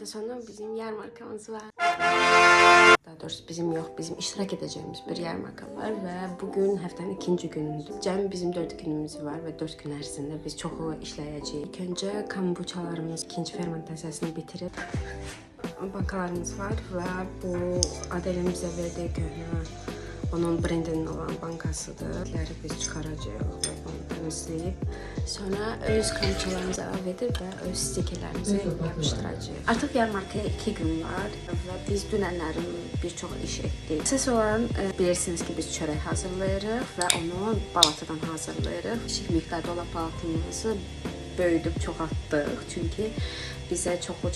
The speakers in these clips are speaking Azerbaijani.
hafta sonu bizim yarmarkamız var. Daha doğrusu bizim yox, bizim iştirak edeceğimiz bir yarmarka var ve bugün həftənin ikinci günüdür. Cəmi bizim 4 günümüz var ve 4 gün ərzində biz çoxu işləyəcəyik. İlk öncə kombuçalarımız ikinci fermentasiyasını bitirib bankalarımız var ve bu Adel'in bizə verdiyi köhnə onun brendinin olan bankasıdır. Biz çıxaracağıq və onu təmizləyib. Sonra öz kombuçalarımızı əlavə edib və öz stikerlərimizi yapışdıracağıq. Artıq yarmarkaya 2 gün var və biz dünənlərin bir çox iş etdik. Əsas olan bilirsiniz ki, biz çörək hazırlayırıq və onu balatadan hazırlayırıq. Kiçik miqdarda olan balatımızı böyüdüb çoxaltdıq. Çünki bizə çoxlu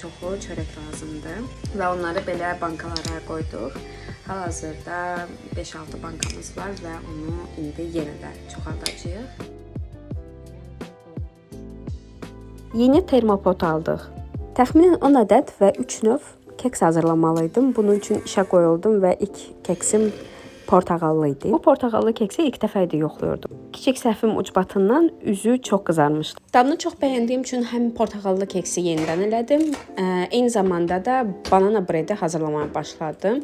çörək lazımdır və onları belə bankalara qoyduq. Hal-hazırda 5-6 bankamız var və onu indi yenə də çoxaldacağıq. Yeni termopot aldıq. Təxminən 10 ədəd və 3 növ keks hazırlamalıydım. Bunun üçün işə qoyuldum və ilk keksim portağallı idi. Bu portağallı keksi ilk dəfə idi yoxluyordum. Kiçik səhvim ucbatından üzü çox qızarmışdı. Dadını çox bəyəndiyim üçün həm portağallı keksi yenidən elədim. Eyni zamanda da banana bredi hazırlamaya başladım.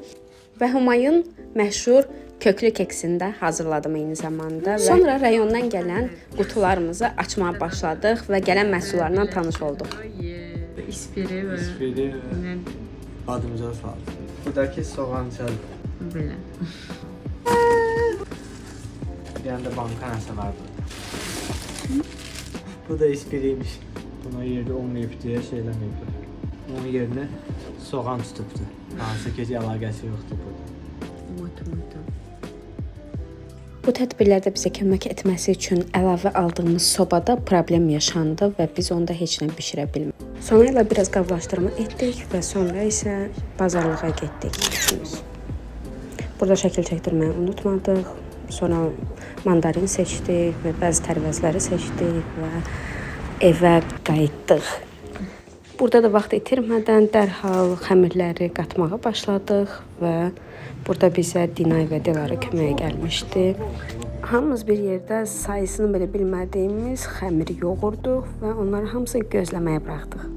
Və Humayun məşhur köklü keksini də hazırladım eyni zamanda. Sonra rayondan gələn qutularımızı açmağa başladıq və gələn məhsullarla tanış olduq. İspiri və badımcan saldı. Buradakı soğan çəldi. belə. Bir yanda banka nəsə var burada. Bu da ispiriymiş. Buna yerdə olmayıb deyə şey eləməyiblər. Onun yerinə soğan tutubdur. Hansı ki, əlaqəsi yoxdur burada. Bu tədbirlərdə bizə kömək etməsi üçün əlavə aldığımız sobada problem yaşandı və biz onda heç nə bişirə bilmədik. Sonra ilə biraz qablaşdırma etdik və sonra isə bazarlığa getdik. Burada şəkil çəkdirməyi unutmadıq. Sonra mandarin seçdik və bəzi tərəvəzləri seçdik və evə qayıtdıq. Burada da vaxt itirmədən dərhal xəmirləri qatmağa başladıq və burada bizə Dinay və Dilara köməyə gəlmişdi. Hamımız bir yerdə sayısını belə bilmədiyimiz xəmiri yoğurduq və onları hamısını gözləməyə buraxdıq.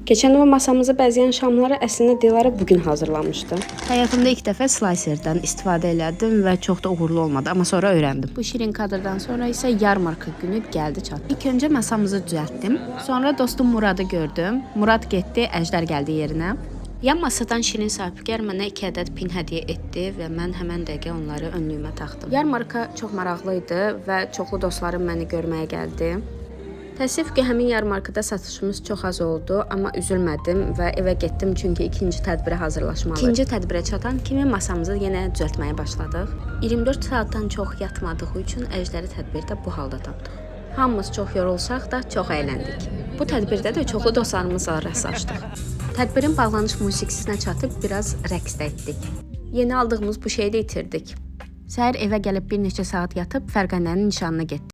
Keçən dəfə masamızı bəzəyən şamları əslində Dilara bugün hazırlamışdı. Həyatımda ilk dəfə slicerdən istifadə elədim və çox da uğurlu olmadı, amma sonra öyrəndim. Bu şirin kadrdan sonra isə yarmarka günü gəldi çatdı. İlk öncə masamızı düzəltdim. Sonra dostum Muradı gördüm. Murad getdi, Əjdər gəldi yerinə. Yan masadan Şirin sahibkar mənə 2 ədəd pin hədiyyə etdi və mən həmən dəqiqə onları önlüyümə taxdım. Yarmarka çox maraqlı idi və çoxlu dostlarım məni görməyə gəldi. Təəssüf ki, həmin yarmarkada satışımız çox az oldu, amma üzülmədim və evə getdim çünki ikinci tədbirə hazırlaşmalıydım. İkinci tədbirə çatan kimi masamızı yenə düzəltməyə başladıq. 24 saatdan çox yatmadığı üçün Əjdəri tədbirdə bu halda tapdıq. Hamımız çox yorulsaq da çox əyləndik. Bu tədbirdə də çoxlu dostlarımızla rastlaşdıq. Tədbirin bağlanış musiqisinə çatıb biraz rəqs də etdik. Yeni aldığımız bu şeyi də itirdik. Səhər evə gəlib bir neçə saat yatıb Fərqanənin nişanına getdik.